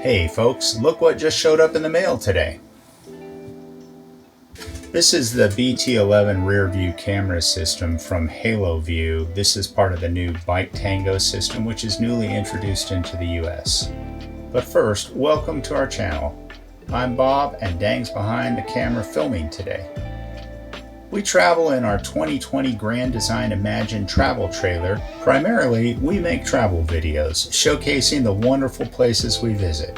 Hey folks, look what just showed up in the mail today. This is the BT11 Rearview camera system from Haloview. This is part of the new Byte Tango system, which is newly introduced into the US. But first, welcome to our channel. I'm Bob, and Dang's behind the camera filming today. We travel in our 2020 Grand Design Imagine travel trailer. Primarily, we make travel videos showcasing the wonderful places we visit.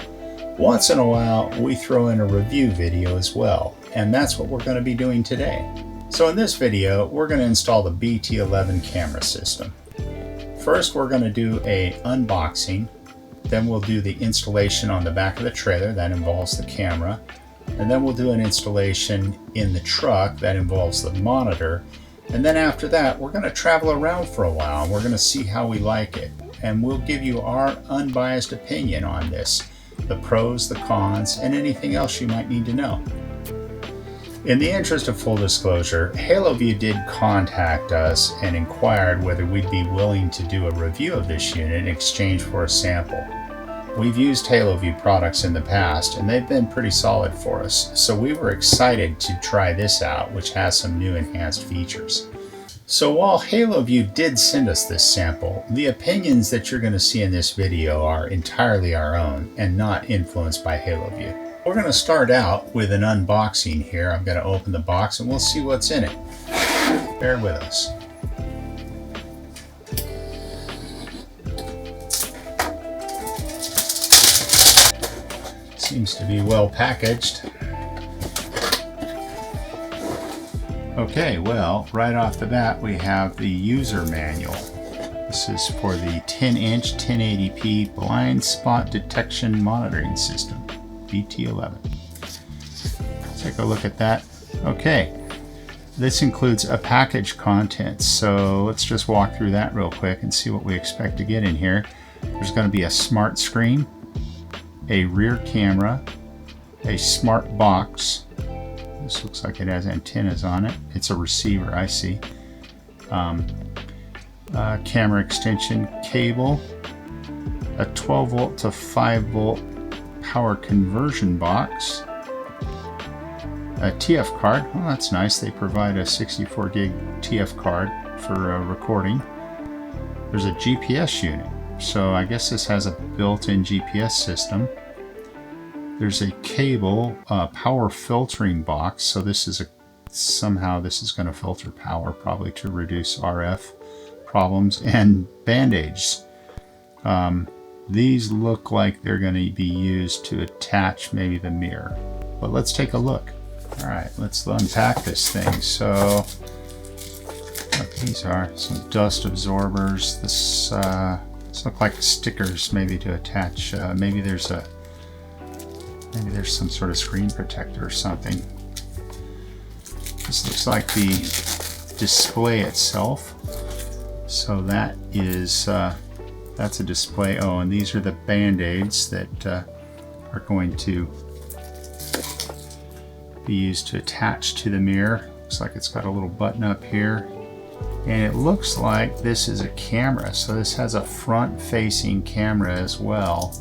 Once in a while, we throw in a review video as well, and that's what we're going to be doing today. So in this video, we're going to install the BT11 camera system. First, we're going to do an unboxing. Then we'll do the installation on the back of the trailer. That involves the camera. And then we'll do an installation in the truck that involves the monitor. And then after that, we're going to travel around for a while and we're going to see how we like it. And we'll give you our unbiased opinion on this, the pros, the cons, and anything else you might need to know. In the interest of full disclosure, Haloview did contact us and inquired whether we'd be willing to do a review of this unit in exchange for a sample. We've used Haloview products in the past and they've been pretty solid for us, so we were excited to try this out, which has some new enhanced features. So while Haloview did send us this sample, the opinions that you're going to see in this video are entirely our own and not influenced by Haloview. We're going to start out with an unboxing here. I'm going to open the box and we'll see what's in it. Bear with us. Seems to be well packaged. Okay, well, right off the bat we have the user manual. This is for the 10-inch 1080p blind spot detection monitoring system, BT11. Take a look at that. Okay, this includes a package contents, so let's just walk through that real quick and see what we expect to get in here. There's going to be a smart screen, a rear camera, a smart box. This looks like it has antennas on it. It's a receiver, I see. Camera extension cable, a 12 volt to 5 volt power conversion box, a TF card. Oh, that's nice. They provide a 64 gig TF card for recording. There's a GPS unit. So I guess this has a built-in GPS system. There's a cable, power filtering box. So this is somehow this is going to filter power, probably to reduce RF problems, and band-aids. These look like they're going to be used to attach maybe the mirror. But let's take a look. All right, let's unpack this thing. So what these are some dust absorbers. This look like stickers maybe to attach. Maybe there's some sort of screen protector or something. This looks like the display itself. So that is that's a display. Oh, and these are the band-aids that are going to be used to attach to the mirror. Looks like it's got a little button up here. And it looks like this is a camera. So this has a front-facing camera as well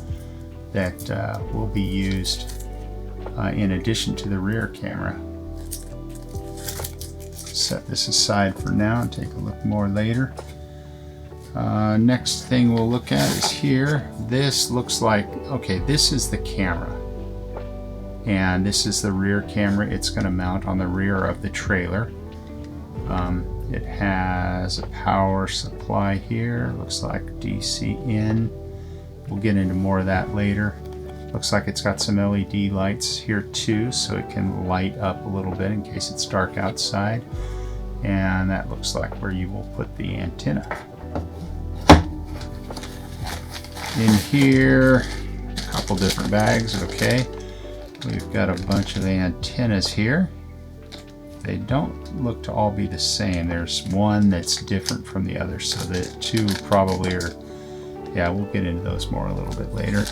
that will be used in addition to the rear camera. Set this aside for now and take a look more later. Next thing we'll look at is here. This looks like, okay, this is the camera. And this is the rear camera. It's going to mount on the rear of the trailer. It has a power supply here. Looks like DC in. We'll get into more of that later. Looks like it's got some LED lights here too, so it can light up a little bit in case it's dark outside. And that looks like where you will put the antenna. In here, a couple different bags, okay. We've got a bunch of antennas here. They don't look to all be the same. There's one that's different from the other, so the two probably are, yeah, we'll get into those more a little bit later.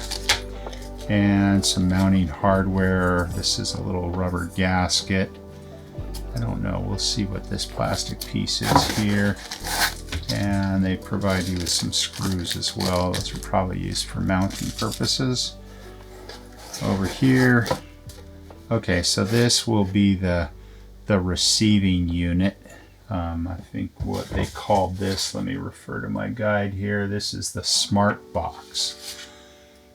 And some mounting hardware. This is a little rubber gasket. I don't know, we'll see what this plastic piece is here. And they provide you with some screws as well. Those are probably used for mounting purposes. over here. Okay, so this will be the receiving unit. I think what they called this, let me refer to my guide here, this is the smart box.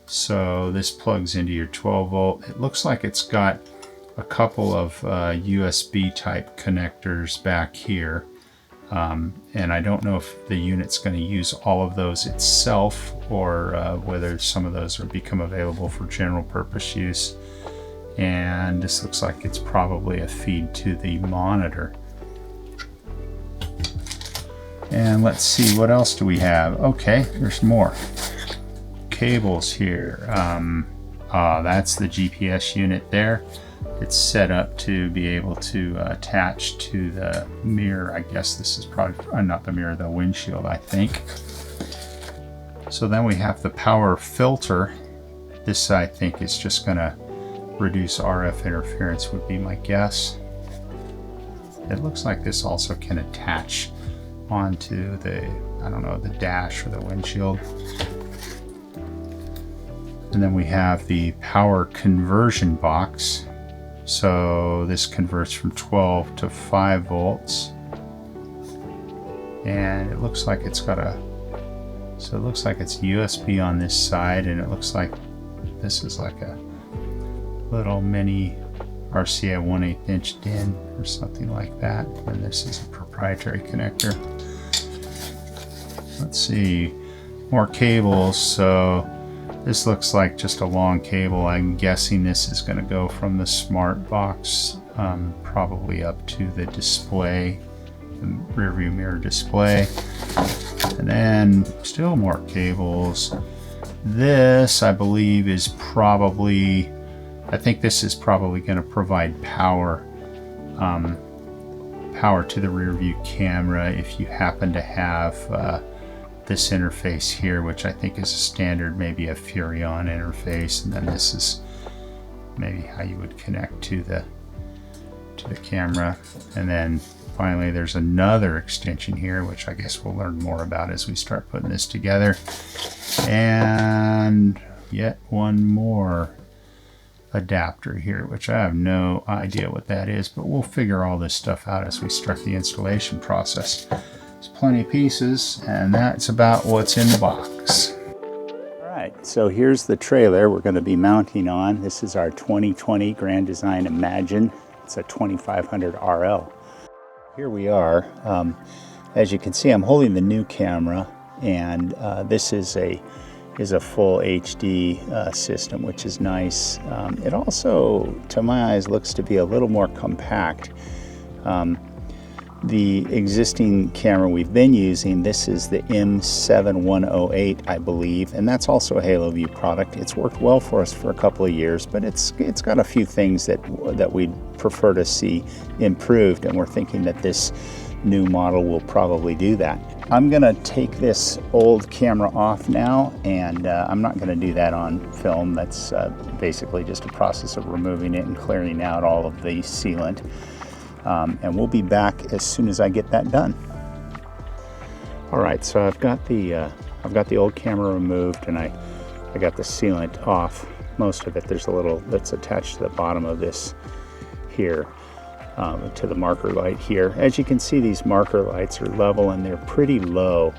So this plugs into your 12 volt. It looks like it's got a couple of USB type connectors back here. And I don't know if the unit's going to use all of those itself, or whether some of those will become available for general purpose use. And this looks like it's probably a feed to the monitor. And let's see, what else do we have? Okay, there's more cables here. That's the GPS unit there. It's set up to be able to attach to the mirror. I guess this is probably not the mirror, the windshield, I think. So then we have the power filter. This, I think, is just going to reduce RF interference, would be my guess. It looks like this also can attach onto the, I don't know, the dash or the windshield. And then we have the power conversion box. So this converts from 12 to 5 volts. And it looks like it's got a, so it looks like it's USB on this side, and it looks like this is like a little mini RCA 1/8 inch DIN or something like that. And this is a proprietary connector. Let's see, more cables. So this looks like just a long cable. I'm guessing this is going to go from the smart box probably up to the display, the rear view mirror display. And then still more cables. This, I believe, is probably, I think this is probably going to provide power to the rear view camera if you happen to have this interface here, which I think is a standard, maybe a Furrion interface, and then this is maybe how you would connect to the camera. And then finally there's another extension here, which I guess we'll learn more about as we start putting this together. And yet one more adapter here, which I have no idea what that is, but we'll figure all this stuff out as we start the installation process. Plenty of pieces, and that's about what's in the box. Alright, so here's the trailer we're going to be mounting on. This is our 2020 Grand Design Imagine. It's a 2500 RL. Here we are. As you can see, I'm holding the new camera, and this is a full HD system, which is nice. It also, to my eyes, looks to be a little more compact. The existing camera we've been using, this is the M7108, I believe, and that's also a Haloview product. It's worked well for us for a couple of years, but it's got a few things that we'd prefer to see improved, and we're thinking that this new model will probably do that. I'm gonna take this old camera off now, and I'm not gonna do that on film. That's basically just a process of removing it and clearing out all of the sealant. And we'll be back as soon as I get that done. All right, so I've got the old camera removed, and I got the sealant off, most of it. There's a little that's attached to the bottom of this here, to the marker light here. As you can see, these marker lights are level and they're pretty low.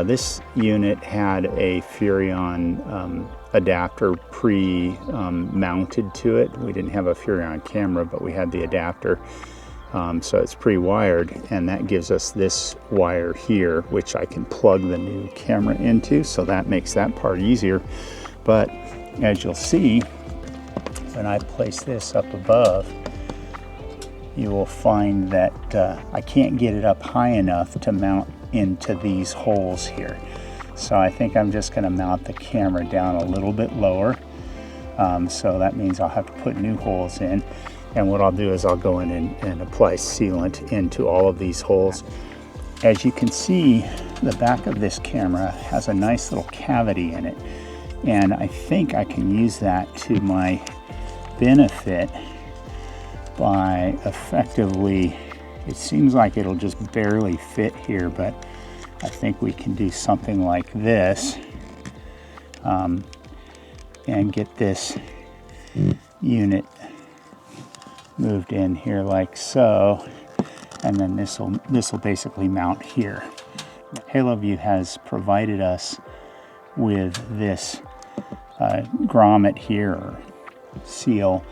This unit had a Furrion adapter pre-mounted to it. We didn't have a Furrion camera, but we had the adapter. So it's pre-wired, and that gives us this wire here, which I can plug the new camera into, so that makes that part easier. But as you'll see, when I place this up above, you will find that I can't get it up high enough to mount into these holes here. So I think I'm just going to mount the camera down a little bit lower. So that means I'll have to put new holes in. And what I'll do is I'll go in and apply sealant into all of these holes. As you can see, the back of this camera has a nice little cavity in it. And I think I can use that to my benefit by effectively, it seems like it'll just barely fit here, but I think we can do something like this and get this unit moved in here like so, and then this will basically mount here. Haloview has provided us with this grommet here, or seal,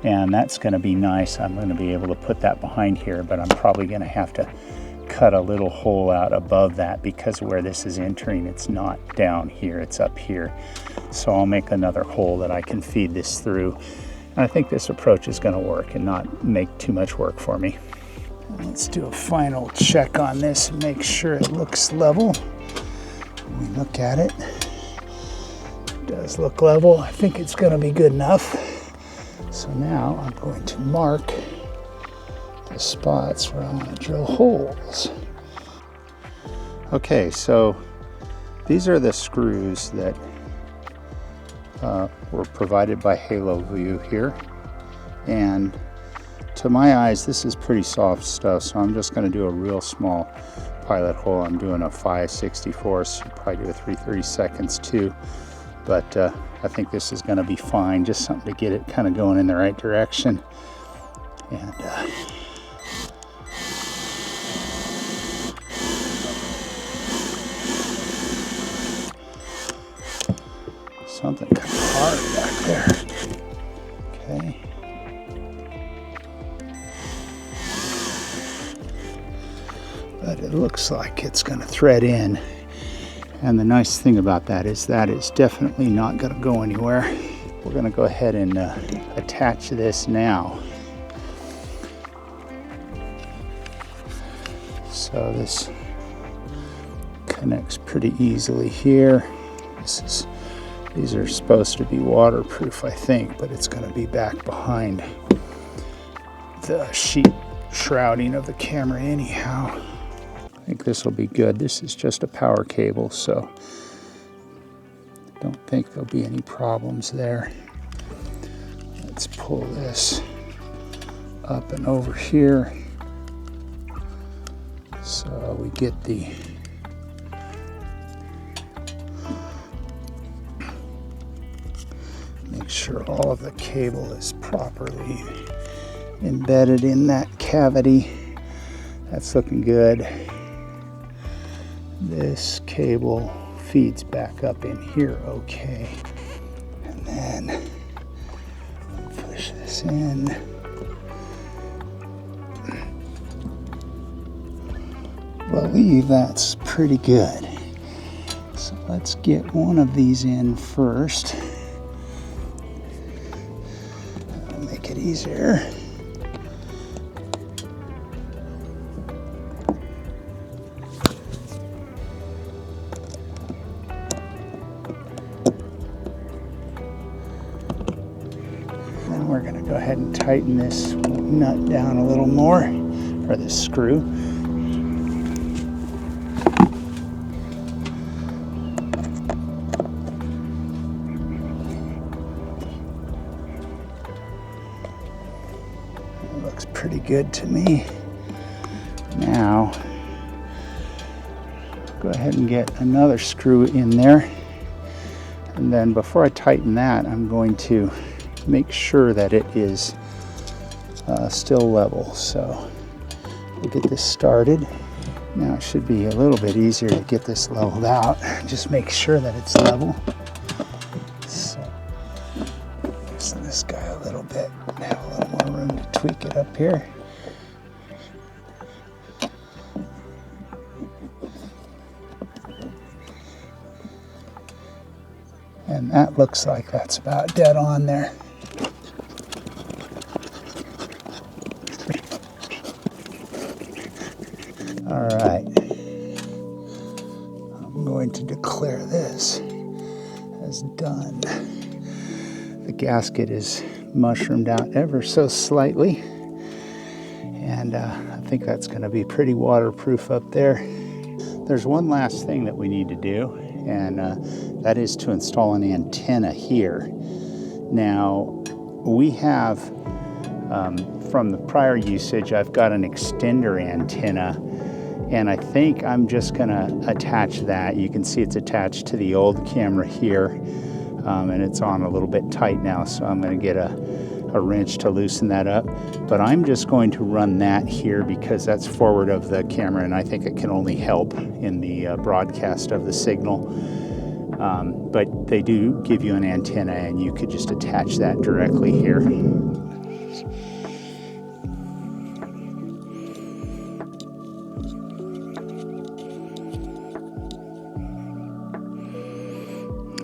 and that's going to be nice. I'm going to be able to put that behind here, but I'm probably going to have to cut a little hole out above that because where this is entering, it's not down here, it's up here. So I'll make another hole that I can feed this through. And I think this approach is going to work and not make too much work for me. Let's do a final check on this and make sure it looks level. When we look at it, it does look level. I think it's going to be good enough. So now I'm going to mark the spots where I want to drill holes. Okay, so these are the screws that were provided by Haloview here, and to my eyes this is pretty soft stuff, so I'm just going to do a real small pilot hole. I'm doing a 5/64, you probably do a 3/32 too, but I think this is going to be fine, just something to get it kind of going in the right direction. And something kind of hard back there. Okay. But it looks like it's going to thread in. And the nice thing about that is definitely not going to go anywhere. We're going to go ahead and attach this now. So this connects pretty easily here. These are supposed to be waterproof, I think, but it's going to be back behind the sheet shrouding of the camera anyhow. I think this will be good. This is just a power cable, so I don't think there'll be any problems there. Let's pull this up and over here so we get the make sure all of the cable is properly embedded in that cavity. That's looking good. This cable feeds back up in here okay. And then push this in. Believe that's pretty good. So let's get one of these in first. That'll make it easier. Then we're going to go ahead and tighten this nut down a little more, or this screw. Looks pretty good to me. Now, go ahead and get another screw in there. And then before I tighten that, I'm going to make sure that it is still level. So we'll get this started. Now it should be a little bit easier to get this leveled out. Just make sure that it's level. So loosen this guy a little bit. Have a little more room to tweak it up here. And that looks like that's about dead on there. All right. I'm going to declare this as done. The gasket is mushroomed out ever so slightly, and I think that's going to be pretty waterproof up there. There's one last thing that we need to do, and that is to install an antenna here. Now we have from the prior usage, I've got an extender antenna, and I think I'm just going to attach that. You can see it's attached to the old camera here. And it's on a little bit tight now, so I'm going to get a a wrench to loosen that up. But I'm just going to run that here because that's forward of the camera, and I think it can only help in the broadcast of the signal. But they do give you an antenna, and you could just attach that directly here.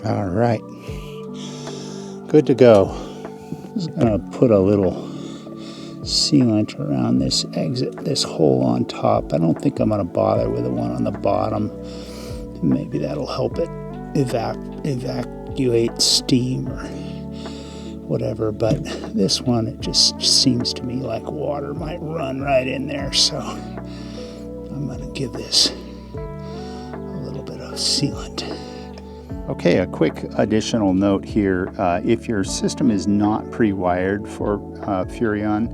All right, good to go. Just gonna put a little sealant around this exit, this hole on top. I don't think I'm gonna bother with the one on the bottom. Maybe that'll help it evacuate steam or whatever, but this one, it just seems to me like water might run right in there, so I'm gonna give this a little bit of sealant. Okay, a quick additional note here. If your system is not pre-wired for Furrion,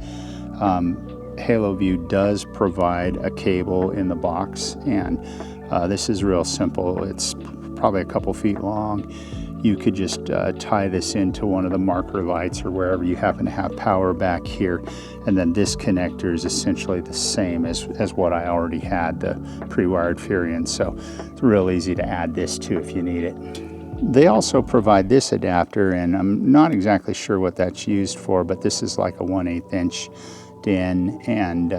Haloview does provide a cable in the box, and this is real simple. It's probably a couple feet long. You could just tie this into one of the marker lights or wherever you happen to have power back here, and then this connector is essentially the same as what I already had, the pre-wired Furrion, so it's real easy to add this to if you need it. They also provide this adapter, and I'm not exactly sure what that's used for, but this is like a 1/8 inch DIN, and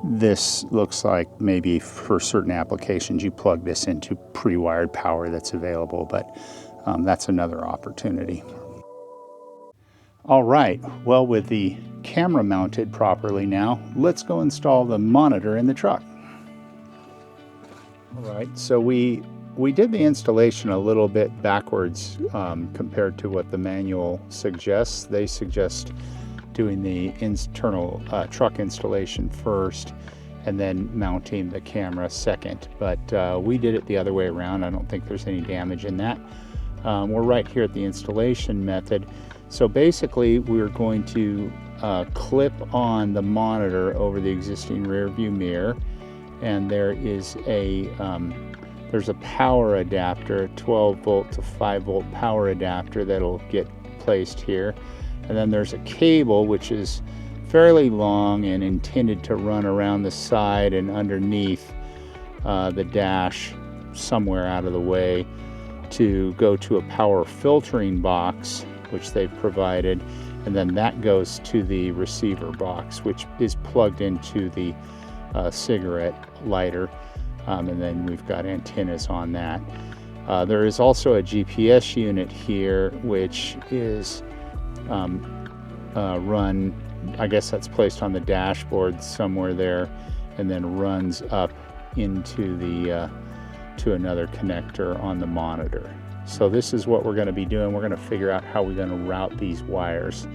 this looks like maybe for certain applications you plug this into pre-wired power that's available, but that's another opportunity. All right, well, with the camera mounted properly now, let's go install the monitor in the truck. All right, so we did the installation a little bit backwards compared to what the manual suggests. They suggest doing the internal truck installation first and then mounting the camera second, but we did it the other way around. I don't think there's any damage in that. We're right here at the installation method. So basically we're going to clip on the monitor over the existing rear view mirror, and there is there's a power adapter, a 12 volt to 5 volt power adapter that'll get placed here. And then there's a cable which is fairly long and intended to run around the side and underneath the dash somewhere out of the way to go to a power filtering box which they've provided, and then that goes to the receiver box which is plugged into the cigarette lighter. And then we've got antennas on that. There is also a GPS unit here, which is run, I guess that's placed on the dashboard somewhere there, and then runs up into the to another connector on the monitor. So this is what we're going to be doing. We're going to figure out how we're going to route these wires.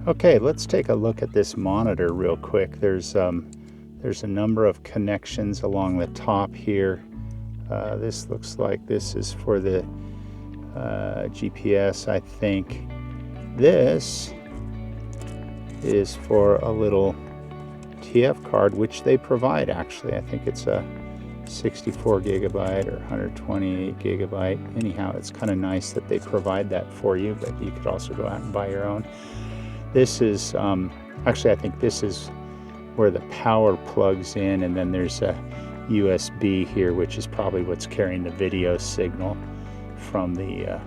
Okay, let's take a look at this monitor real quick. There's a number of connections along the top here. This looks like this is for the GPS, I think. This is for a little TF card, which they provide actually. I think it's a 64 gigabyte or 128 gigabyte. Anyhow, it's kind of nice that they provide that for you, but you could also go out and buy your own. This is, actually I think this is where the power plugs in, and then there's a USB here, which is probably what's carrying the video signal from the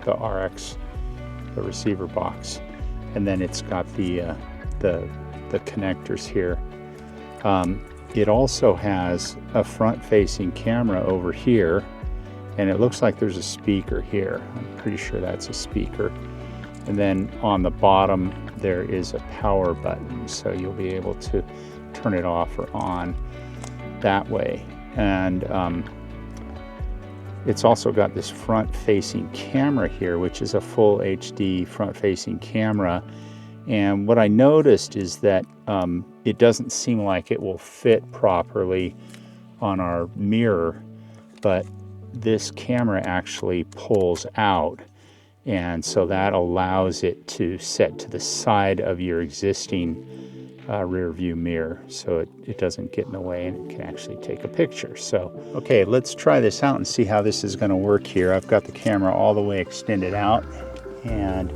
RX, the receiver box. And then it's got the connectors here. It also has a front-facing camera over here, and it looks like there's a speaker here. I'm pretty sure that's a speaker. And then on the bottom there is a power button, so you'll be able to turn it off or on that way. And it's also got this front-facing camera here, which is a full HD front-facing camera. And what I noticed is that it doesn't seem like it will fit properly on our mirror, but this camera actually pulls out, and so that allows it to set to the side of your existing rear view mirror, so it doesn't get in the way and it can actually take a picture. So okay, let's try this out and see how this is going to work here. I've got the camera all the way extended out, and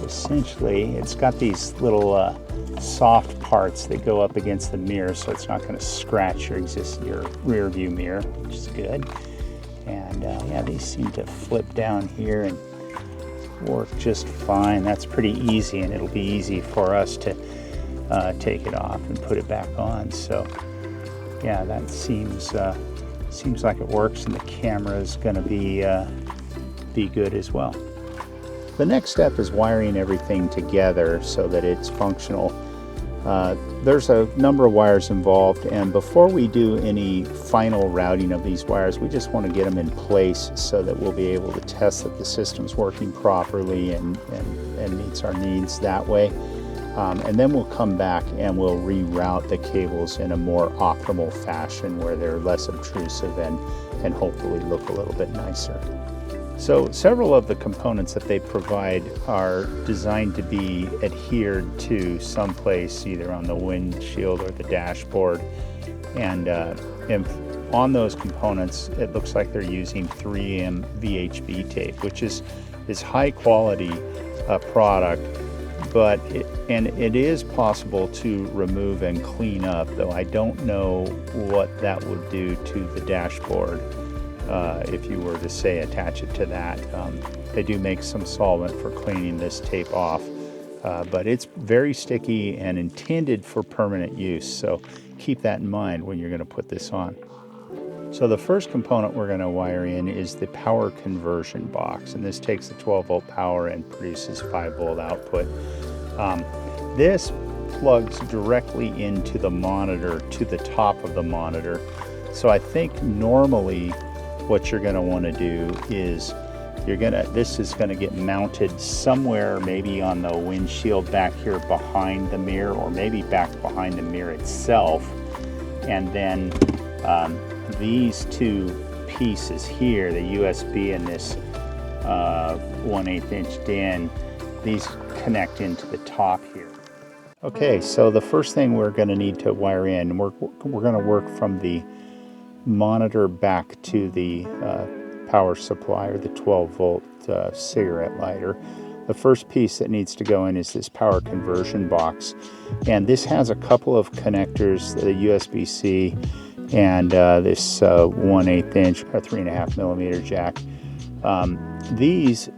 essentially, it's got these little soft parts that go up against the mirror, so it's not going to scratch your rear view mirror, which is good. And yeah, these seem to flip down here and work just fine. That's pretty easy, and it'll be easy for us to take it off and put it back on. So yeah, that seems like it works, and the camera is going to be good as well. The next step is wiring everything together so that it's functional. There's a number of wires involved, and before we do any final routing of these wires, we just want to get them in place so that we'll be able to test that the system's working properly and meets our needs that way. And then we'll come back and we'll reroute the cables in a more optimal fashion where they're less obtrusive and hopefully look a little bit nicer. So several of the components that they provide are designed to be adhered to someplace, either on the windshield or the dashboard. And on those components, it looks like they're using 3M VHB tape, which is high quality product. But it is possible to remove and clean up, though I don't know what that would do to the dashboard. If you were to, say, attach it to that. They do make some solvent for cleaning this tape off, but it's very sticky and intended for permanent use, so keep that in mind when you're going to put this on. So the first component we're going to wire in is the power conversion box, and this takes the 12-volt power and produces 5-volt output. This plugs directly into the monitor, to the top of the monitor. So I think normally what you're going to want to do is this is going to get mounted somewhere, maybe on the windshield back here behind the mirror, or maybe back behind the mirror itself. And then these two pieces here, the USB and this 1/8 inch DIN, these connect into the top here. Okay, so the first thing we're going to need to wire in, we're going to work from the monitor back to the power supply, or the 12-volt cigarette lighter. The first piece that needs to go in is this power conversion box, and this has a couple of connectors, the USB-C and this 1/8 inch or 3.5 millimeter jack. These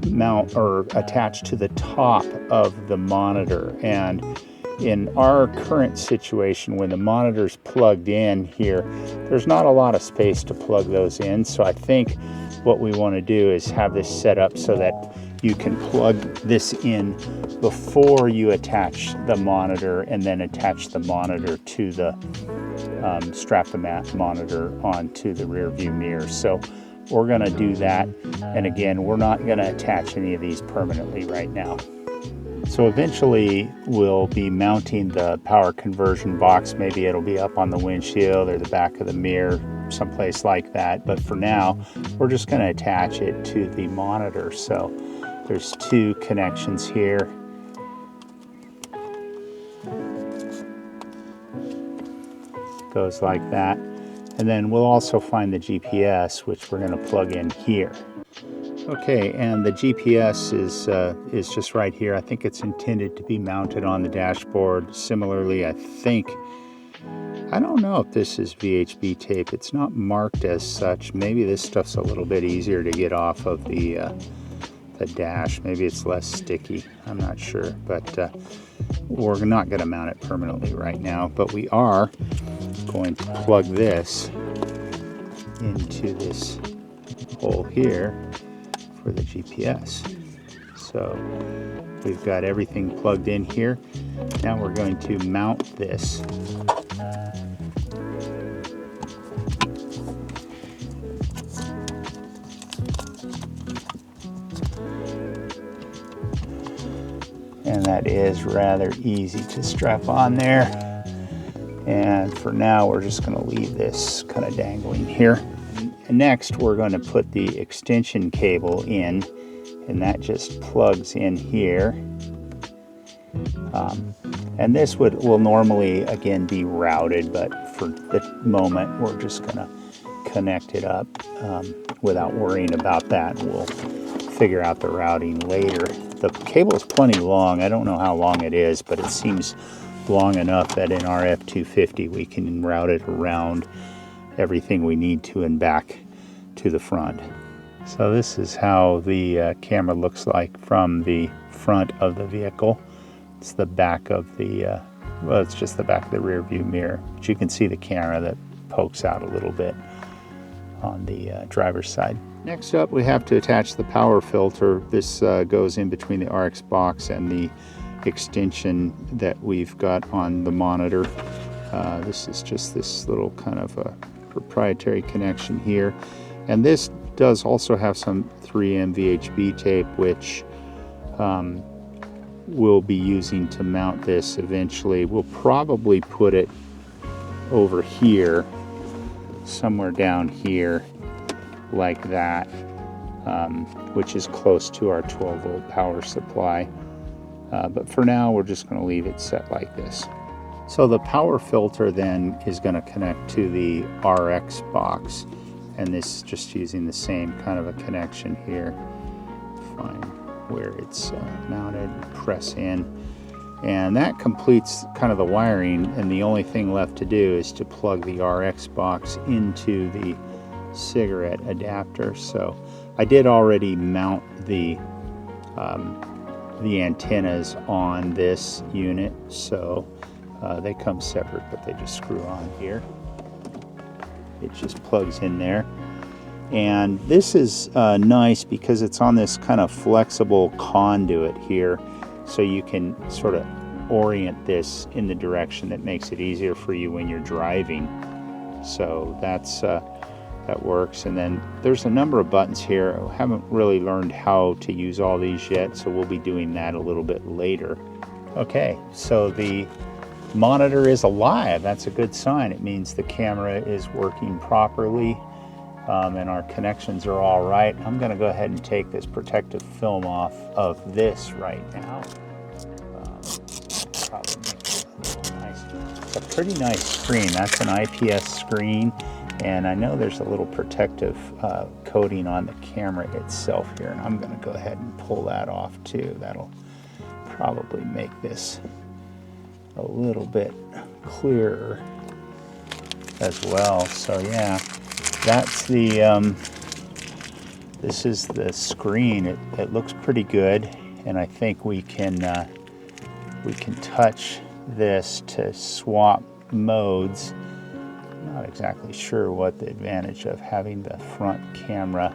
mount or attach to the top of the monitor, and in our current situation, when the monitor's plugged in here, there's not a lot of space to plug those in. So I think what we want to do is have this set up so that you can plug this in before you attach the monitor, and then attach the monitor to the strap the monitor onto the rear view mirror. So we're going to do that, and again, we're not going to attach any of these permanently right now. So eventually we'll be mounting the power conversion box. Maybe it'll be up on the windshield or the back of the mirror, someplace like that. But for now, we're just going to attach it to the monitor. So there's two connections here. Goes like that. And then we'll also find the GPS, which we're going to plug in here. Okay, and the GPS is just right here. I think it's intended to be mounted on the dashboard. Similarly, I don't know if this is VHB tape. It's not marked as such. Maybe this stuff's a little bit easier to get off of the dash. Maybe it's less sticky. I'm not sure, but we're not going to mount it permanently right now. But we are going to plug this into this hole here for the GPS. So we've got everything plugged in here. Now we're going to mount this. And that is rather easy to strap on there. And for now, we're just going to leave this kind of dangling here. And next, we're going to put the extension cable in, and that just plugs in here. And this will normally, again, be routed, but for the moment, we're just going to connect it up without worrying about that. We'll figure out the routing later. The cable is plenty long. I don't know how long it is, but it seems long enough that in our F250 we can route it around everything we need to and back to the front. So this is how the camera looks like from the front of the vehicle. It's the back of the, well, it's just the back of the rear view mirror. But you can see the camera that pokes out a little bit on the driver's side. Next up, we have to attach the power filter. This goes in between the RX box and the extension that we've got on the monitor. This is just this little kind of a proprietary connection here. And this does also have some 3M VHB tape, which we'll be using to mount this eventually. We'll probably put it over here, somewhere down here, like that, which is close to our 12-volt power supply. But for now, we're just going to leave it set like this. So the power filter then is going to connect to the RX box, and this is just using the same kind of a connection here. Find where it's mounted, press in, and that completes kind of the wiring, and the only thing left to do is to plug the RX box into the cigarette adapter. So I did already mount the antennas on this unit, so they come separate, but they just screw on here. It just plugs in there. And this is nice because it's on this kind of flexible conduit here, so you can sort of orient this in the direction that makes it easier for you when you're driving. So that's that works. And then there's a number of buttons here. I haven't really learned how to use all these yet, so we'll be doing that a little bit later. Okay, so the monitor is alive. That's a good sign. It means the camera is working properly, and our connections are all right. I'm going to go ahead and take this protective film off of this right now. Probably make it a little nicer. It's a pretty nice screen. That's an IPS screen, and I know there's a little protective coating on the camera itself here, and I'm going to go ahead and pull that off too. That'll probably make this a little bit clearer as well. So yeah, that's the this is the screen. It looks pretty good, and I think we can touch this to swap modes. I'm not exactly sure what the advantage of having the front camera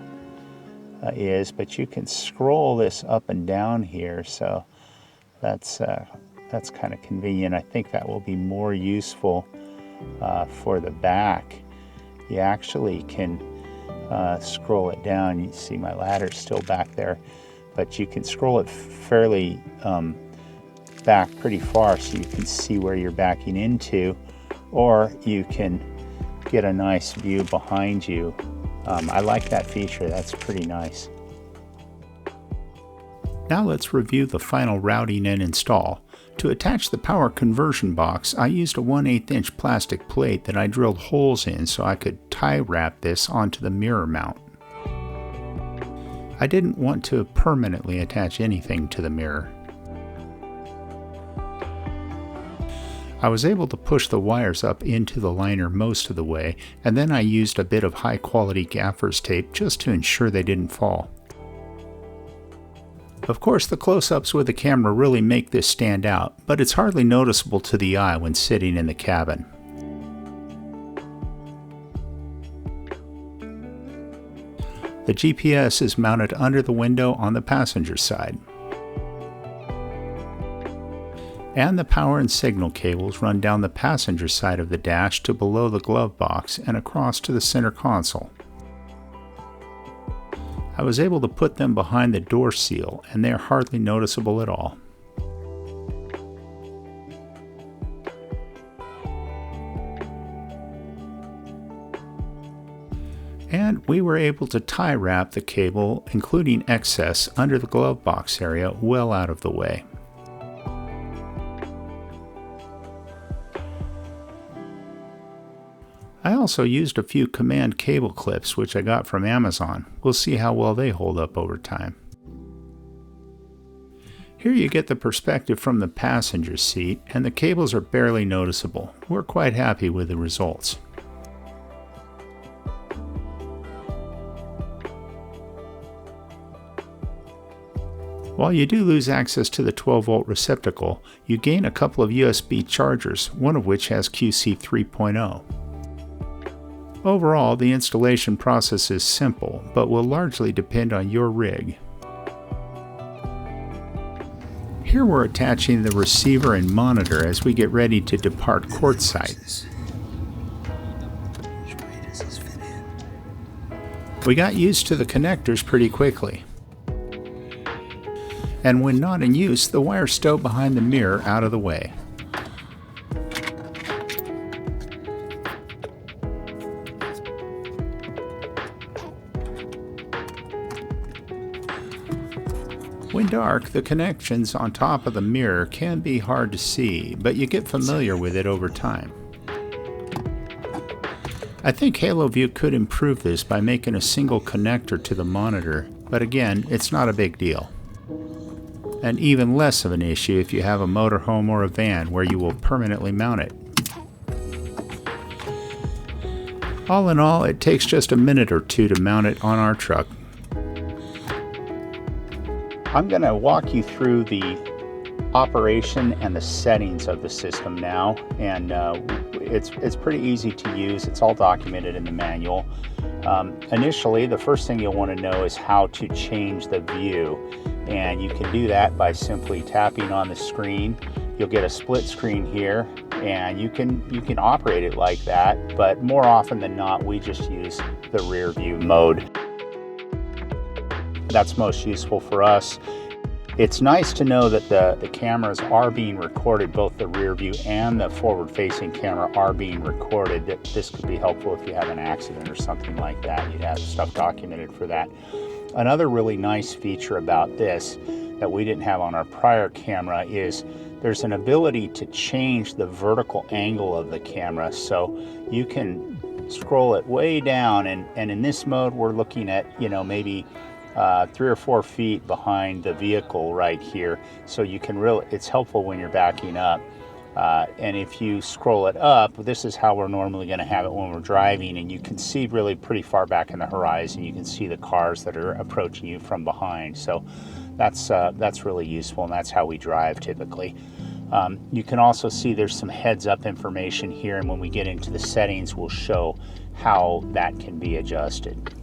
is, but you can scroll this up and down here, so that's kind of convenient. I think that will be more useful for the back. You actually can scroll it down. You see my ladder's still back there, but you can scroll it fairly back pretty far so you can see where you're backing into, or you can get a nice view behind you. I like that feature. That's pretty nice. Now let's review the final routing and install. To attach the power conversion box, I used a 1/8 inch plastic plate that I drilled holes in so I could tie wrap this onto the mirror mount. I didn't want to permanently attach anything to the mirror. I was able to push the wires up into the liner most of the way, and then I used a bit of high quality gaffer's tape just to ensure they didn't fall. Of course, the close-ups with the camera really make this stand out, but it's hardly noticeable to the eye when sitting in the cabin. The GPS is mounted under the window on the passenger side. And the power and signal cables run down the passenger side of the dash to below the glove box and across to the center console. I was able to put them behind the door seal, and they are hardly noticeable at all. And we were able to tie wrap the cable, including excess, under the glove box area well out of the way. I also used a few command cable clips which I got from Amazon. We'll see how well they hold up over time. Here you get the perspective from the passenger seat, and the cables are barely noticeable. We're quite happy with the results. While you do lose access to the 12-volt receptacle, you gain a couple of USB chargers, one of which has QC 3.0. Overall, the installation process is simple, but will largely depend on your rig. Here we're attaching the receiver and monitor as we get ready to depart quartzsite. We got used to the connectors pretty quickly. And when not in use, the wire stowed behind the mirror out of the way. When dark, the connections on top of the mirror can be hard to see, but you get familiar with it over time. I think Haloview could improve this by making a single connector to the monitor, but again, it's not a big deal. And even less of an issue if you have a motorhome or a van where you will permanently mount it. All in all, it takes just a minute or two to mount it on our truck. I'm going to walk you through the operation and the settings of the system now, and it's pretty easy to use. It's all documented in the manual. Initially, the first thing you'll want to know is how to change the view, and you can do that by simply tapping on the screen. You'll get a split screen here, and you can operate it like that, but more often than not, we just use the rear view mode. That's most useful for us. It's nice to know that the cameras are being recorded, both the rear view and the forward-facing camera are being recorded. This could be helpful if you have an accident or something like that. You'd have stuff documented for that. Another really nice feature about this that we didn't have on our prior camera is there's an ability to change the vertical angle of the camera. So you can scroll it way down, and in this mode we're looking at, maybe 3 or 4 feet behind the vehicle right here. So you can it's helpful when you're backing up. And if you scroll it up, this is how we're normally going to have it when we're driving, and you can see really pretty far back in the horizon. You can see the cars that are approaching you from behind. So that's really useful, and that's how we drive typically. You can also see there's some heads-up information here, and when we get into the settings, we'll show how that can be adjusted.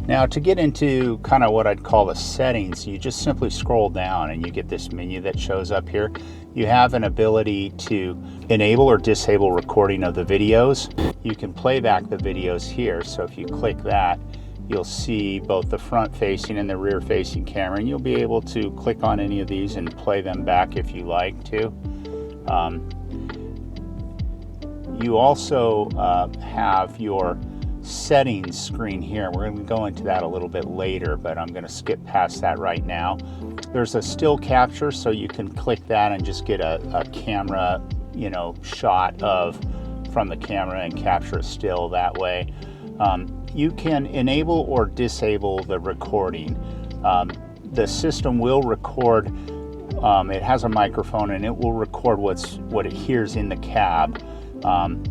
Now, to get into kind of what I'd call the settings, you just simply scroll down and you get this menu that shows up here. You have an ability to enable or disable recording of the videos. You can play back the videos here, so if you click that, you'll see both the front-facing and the rear-facing camera, and you'll be able to click on any of these and play them back if you like to. You also have your settings screen here. We're going to go into that a little bit later, but I'm going to skip past that right now. There's a still capture, so you can click that and just get a camera, shot from the camera and capture a still that way. You can enable or disable the recording. The system will record. It has a microphone, and it will record what it hears in the cab.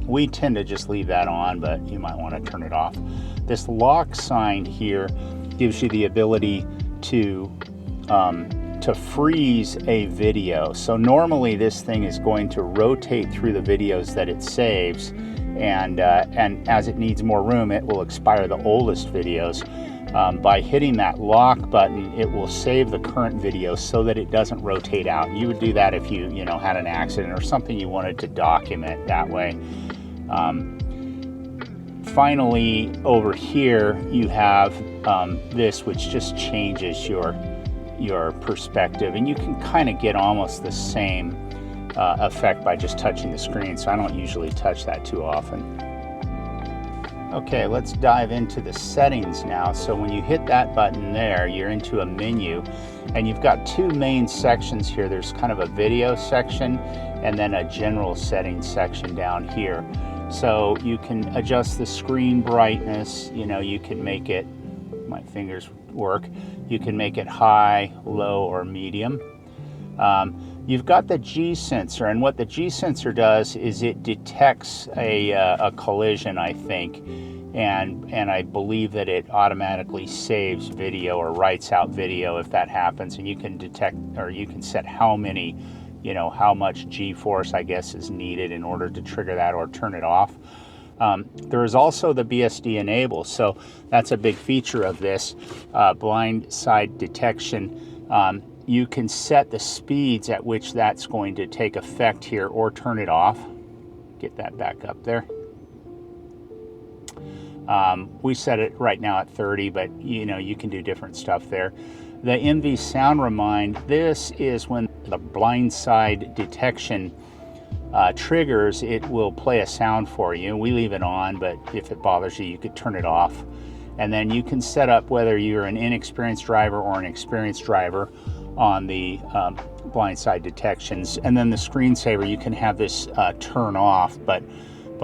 We tend to just leave that on, but you might want to turn it off. This lock sign here gives you the ability to freeze a video. So normally this thing is going to rotate through the videos that it saves, and as it needs more room, it will expire the oldest videos. By hitting that lock button, it will save the current video so that it doesn't rotate out. You would do that if you had an accident or something you wanted to document that way. Finally, over here you have this, which just changes your perspective, and you can kind of get almost the same effect by just touching the screen, so I don't usually touch that too often. Okay, let's dive into the settings now. So when you hit that button there, you're into a menu, and you've got 2 main sections here. There's kind of a video section and then a general settings section down here. So you can adjust the screen brightness. You can make it, my fingers work, you can make it high, low, or medium. You've got the G sensor, and what the G sensor does is it detects a collision, I think, and I believe that it automatically saves video or writes out video if that happens, and you can detect, or you can set how many, how much G-force, I guess, is needed in order to trigger that or turn it off. There is also the BSD enable, so that's a big feature of this blind side detection. You can set the speeds at which that's going to take effect here or turn it off. Get that back up there. We set it right now at 30, but you can do different stuff there. The MV sound remind, this is when the blind side detection triggers, it will play a sound for you. We leave it on, but if it bothers you, you could turn it off. And then you can set up whether you're an inexperienced driver or an experienced driver on the blind side detections. And then the screensaver, you can have this turn off, but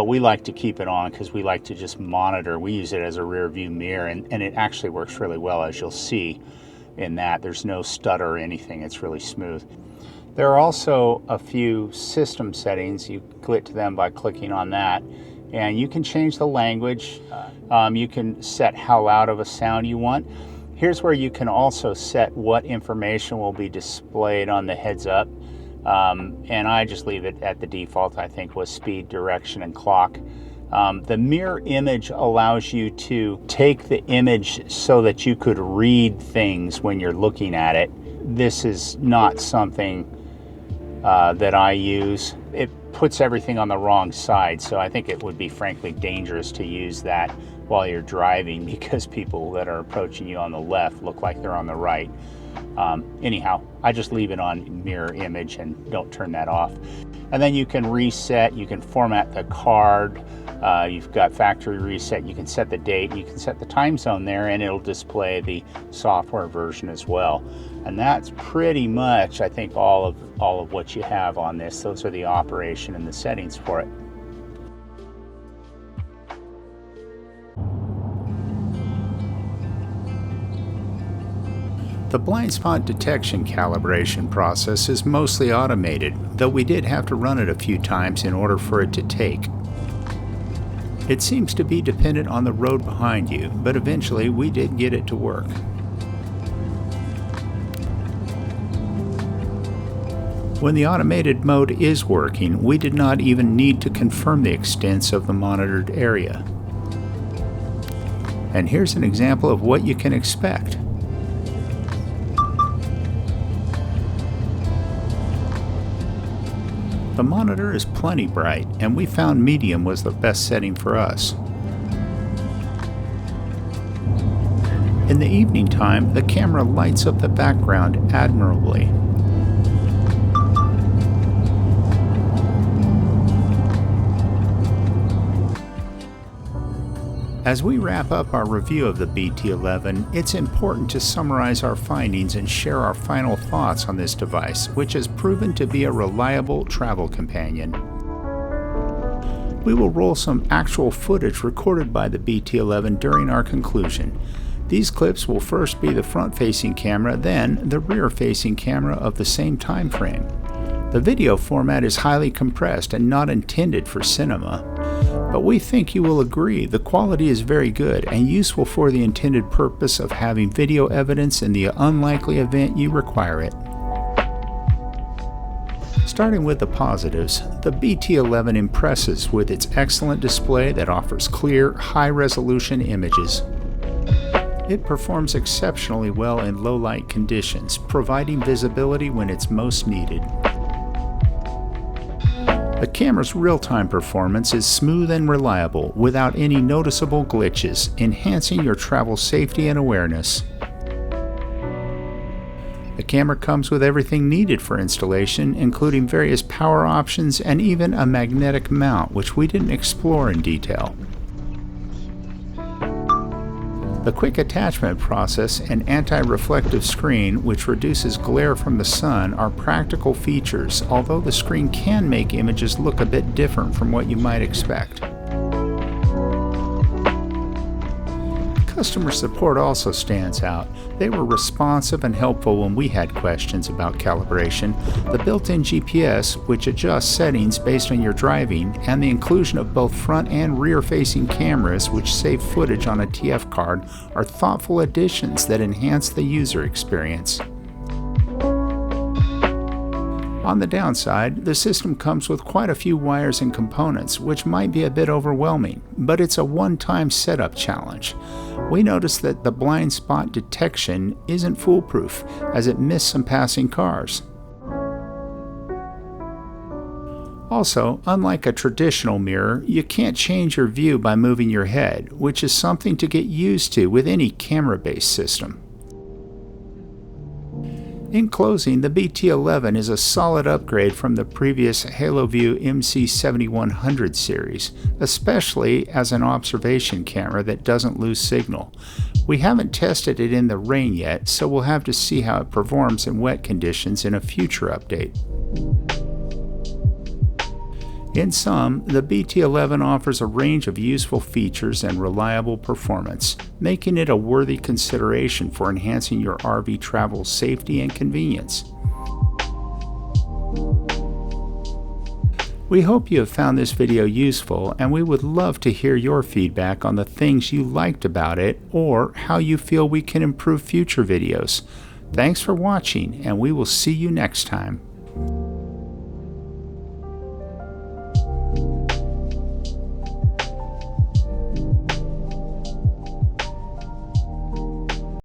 we like to keep it on because we like to just monitor. We use it as a rear view mirror, and it actually works really well, as you'll see in that. There's no stutter or anything. It's really smooth. There are also a few system settings. You click to them by clicking on that, and you can change the language. You can set how loud of a sound you want. Here's where you can also set what information will be displayed on the heads up. And I just leave it at the default, I think, was speed, direction, and clock. The mirror image allows you to take the image so that you could read things when you're looking at it. This is not something that I use. It puts everything on the wrong side, so I think it would be frankly dangerous to use that while you're driving, because people that are approaching you on the left look like they're on the right. Anyhow, I just leave it on mirror image and don't turn that off. And then you can reset, you can format the card, you've got factory reset, you can set the date, you can set the time zone there, and it'll display the software version as well. And that's pretty much, I think, all of what you have on this. Those are the operation and the settings for it. The blind spot detection calibration process is mostly automated, though we did have to run it a few times in order for it to take. It seems to be dependent on the road behind you, but eventually we did get it to work. When the automated mode is working, we did not even need to confirm the extents of the monitored area. And here's an example of what you can expect. The monitor is plenty bright, and we found medium was the best setting for us. In the evening time, the camera lights up the background admirably. As we wrap up our review of the BT11, it's important to summarize our findings and share our final thoughts on this device, which has proven to be a reliable travel companion. We will roll some actual footage recorded by the BT11 during our conclusion. These clips will first be the front-facing camera, then the rear-facing camera of the same time frame. The video format is highly compressed and not intended for cinema, but we think you will agree the quality is very good and useful for the intended purpose of having video evidence in the unlikely event you require it. Starting with the positives, the BT11 impresses with its excellent display that offers clear, high-resolution images. It performs exceptionally well in low-light conditions, providing visibility when it's most needed. The camera's real-time performance is smooth and reliable without any noticeable glitches, enhancing your travel safety and awareness. The camera comes with everything needed for installation, including various power options and even a magnetic mount, which we didn't explore in detail. The quick attachment process and anti-reflective screen, which reduces glare from the sun, are practical features, although the screen can make images look a bit different from what you might expect. Customer support also stands out. They were responsive and helpful when we had questions about calibration. The built-in GPS, which adjusts settings based on your driving, and the inclusion of both front and rear-facing cameras which save footage on a TF card are thoughtful additions that enhance the user experience. On the downside, the system comes with quite a few wires and components, which might be a bit overwhelming, but it's a one-time setup challenge. We noticed that the blind spot detection isn't foolproof, as it missed some passing cars. Also, unlike a traditional mirror, you can't change your view by moving your head, which is something to get used to with any camera-based system. In closing, the BT11 is a solid upgrade from the previous Haloview MC7100 series, especially as an observation camera that doesn't lose signal. We haven't tested it in the rain yet, so we'll have to see how it performs in wet conditions in a future update. In sum, the BT11 offers a range of useful features and reliable performance, making it a worthy consideration for enhancing your RV travel safety and convenience. We hope you have found this video useful, and we would love to hear your feedback on the things you liked about it or how you feel we can improve future videos. Thanks for watching, and we will see you next time.